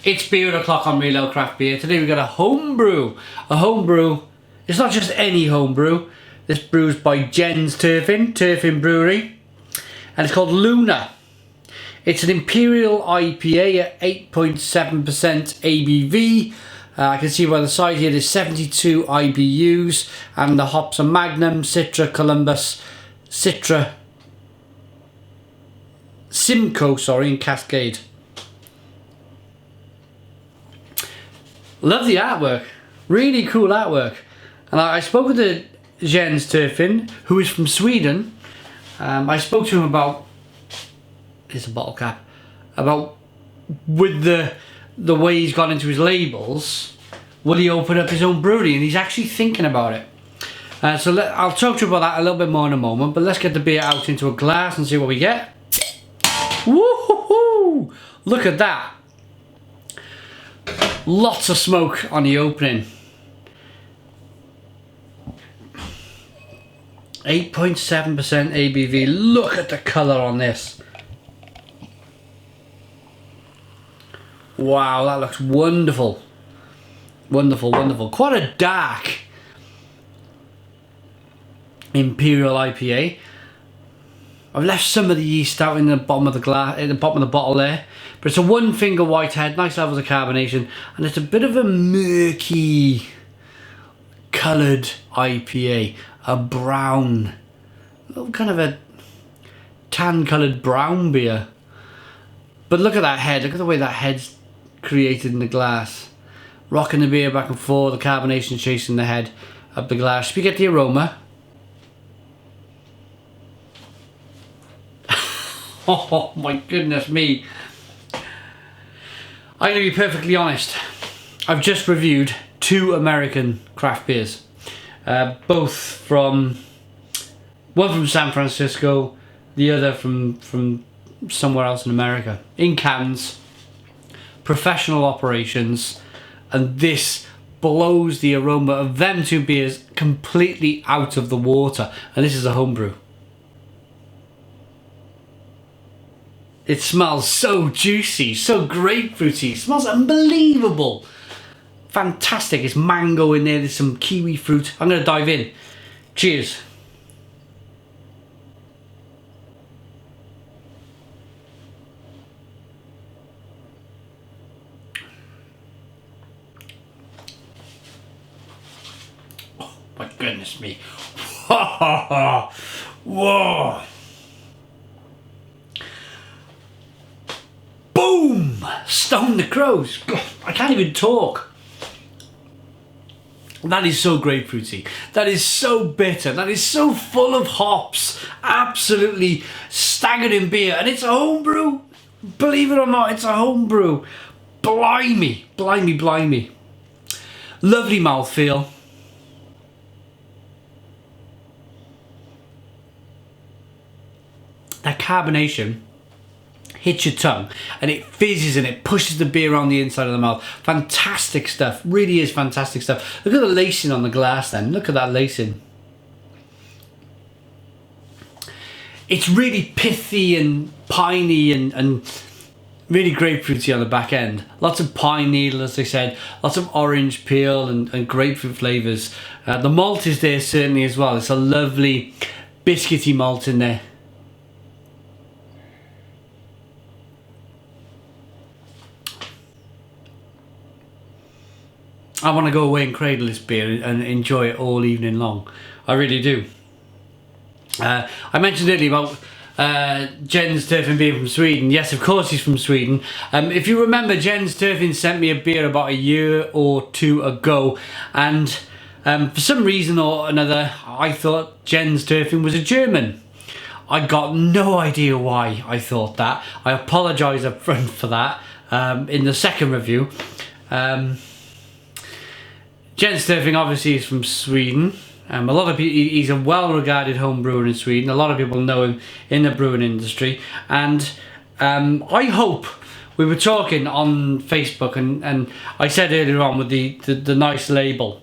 It's beer o'clock on Real Craft Beer. Today we've got a homebrew. A homebrew, it's not just any homebrew. This brew's by Jens Tirfing Brewery. And it's called Luna. It's an Imperial IPA at 8.7% ABV. I can see by the side here there's 72 IBUs. And the hops are Magnum, Citra, Columbus, Citra, Simcoe, and Cascade. Love the artwork, really cool artwork. And I spoke with Jens Tirfing, who is from Sweden. I spoke to him about, here's a bottle cap, about with the way he's gone into his labels, will he open up his own brewery? And he's actually thinking about it. I'll talk to you about that a little bit more in a moment, but let's get the beer out into a glass and see what we get. Woo-hoo-hoo! Look at that. Lots of smoke on the opening. 8.7% ABV. Look at the colour on this. Wow, that looks wonderful. Wonderful, wonderful. Quite a dark Imperial IPA. I've left some of the yeast out in the bottom of the glass, in the bottom of the bottle there. But it's a one finger whitehead, nice levels of carbonation, and it's a bit of a murky coloured IPA. A brown, kind of a tan coloured brown beer. But look at that head, look at the way that head's created in the glass. Rocking the beer back and forth, the carbonation chasing the head up the glass. Should we get the aroma? Oh my goodness me. I'm going to be perfectly honest. I've just reviewed 2 American craft beers. Both from, one from San Francisco, the other from somewhere else in America. In cans, professional operations, and this blows the aroma of them 2 beers completely out of the water. And this is a homebrew. It smells so juicy, so grapefruity. It smells unbelievable. Fantastic. It's mango in there. There's some kiwi fruit. I'm going to dive in. Cheers. Oh my goodness me. Whoa. Boom! Stone the crows. God, I can't even talk. That is so grapefruity. That is so bitter. That is so full of hops. Absolutely staggering beer. And it's a homebrew. Believe it or not, it's a homebrew. Blimey. Blimey, blimey. Lovely mouthfeel. That carbonation hits your tongue and it fizzes and it pushes the beer around the inside of the mouth. Fantastic stuff, really is fantastic stuff. Look at the lacing on the glass then, look at that lacing. It's really pithy and piney and really grapefruity on the back end. Lots of pine needle, as I said, lots of orange peel and grapefruit flavours. The malt is there certainly as well. It's a lovely biscuity malt in there. I want to go away and cradle this beer and enjoy it all evening long. I really do. I mentioned earlier about Jens Tirfing being from Sweden. Yes, of course he's from Sweden. If you remember, Jens Tirfing sent me a beer about a year or 2 ago, and for some reason or another, I thought Jens Tirfing was a German. I got no idea why I thought that. I apologise up front for that in the second review. Jens Tirfing obviously is from Sweden. A lot of people, he's a well-regarded home brewer in Sweden. A lot of people know him in the brewing industry, and I hope, we were talking on Facebook, and I said earlier on with the nice label,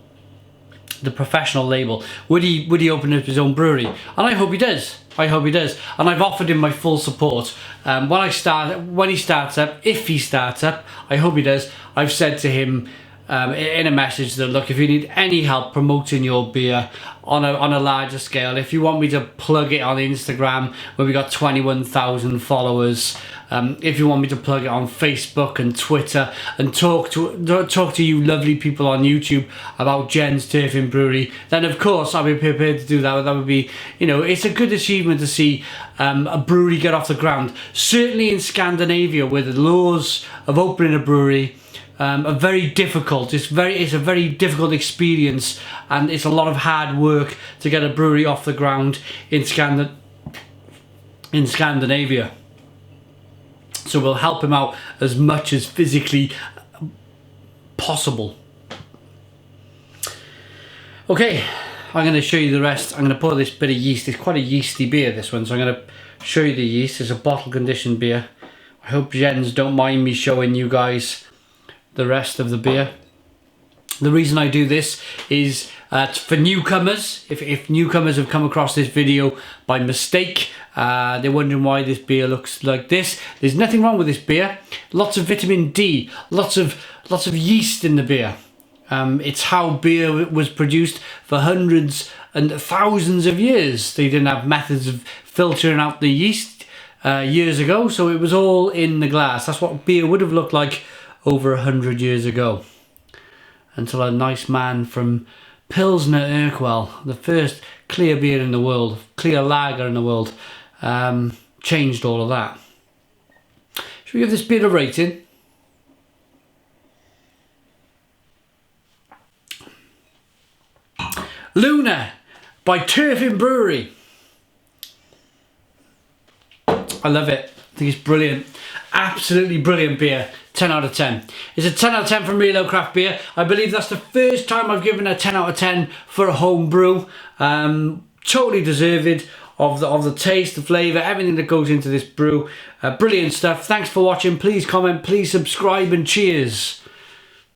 the professional label, would he open up his own brewery? And I hope he does. I hope he does. And I've offered him my full support. When he starts up, if he starts up, I hope he does. I've said to him in a message that, look, if you need any help promoting your beer on a larger scale, if you want me to plug it on Instagram where we got 21,000 followers, if you want me to plug it on Facebook and Twitter and talk to you lovely people on YouTube about Jen's Tirfing Brewery, then of course I'll be prepared to do that. That would be, you know, it's a good achievement to see a brewery get off the ground. Certainly in Scandinavia, where the laws of opening a brewery are very difficult. It's a very difficult experience, and it's a lot of hard work to get a brewery off the ground in Scandinavia. So we'll help him out as much as physically possible. Okay, I'm going to show you the rest. I'm going to pour this bit of yeast. It's quite a yeasty beer, this one, so I'm going to show you the yeast. It's a bottle conditioned beer. I hope Jens don't mind me showing you guys the rest of the beer. The reason I do this is for newcomers. If newcomers have come across this video by mistake, they're wondering why this beer looks like this. There's nothing wrong with this beer. Lots of vitamin D, lots of yeast in the beer. It's how beer was produced for hundreds and thousands of years. They didn't have methods of filtering out the yeast years ago, so it was all in the glass. That's what beer would have looked like over 100 years ago, until a nice man from Pilsner Urquell, the first clear beer in the world, clear lager in the world, changed all of that. Should we give this beer a rating? Luna by Tirfing Brewery. I love it. I think it's brilliant. Absolutely brilliant beer. 10 out of 10. It's a 10 out of 10 from Real Ale Craft Beer. I believe that's the first time I've given a 10 out of 10 for a home brew. Totally deserved of the taste, the flavour, everything that goes into this brew. Brilliant stuff. Thanks for watching. Please comment, please subscribe, and cheers.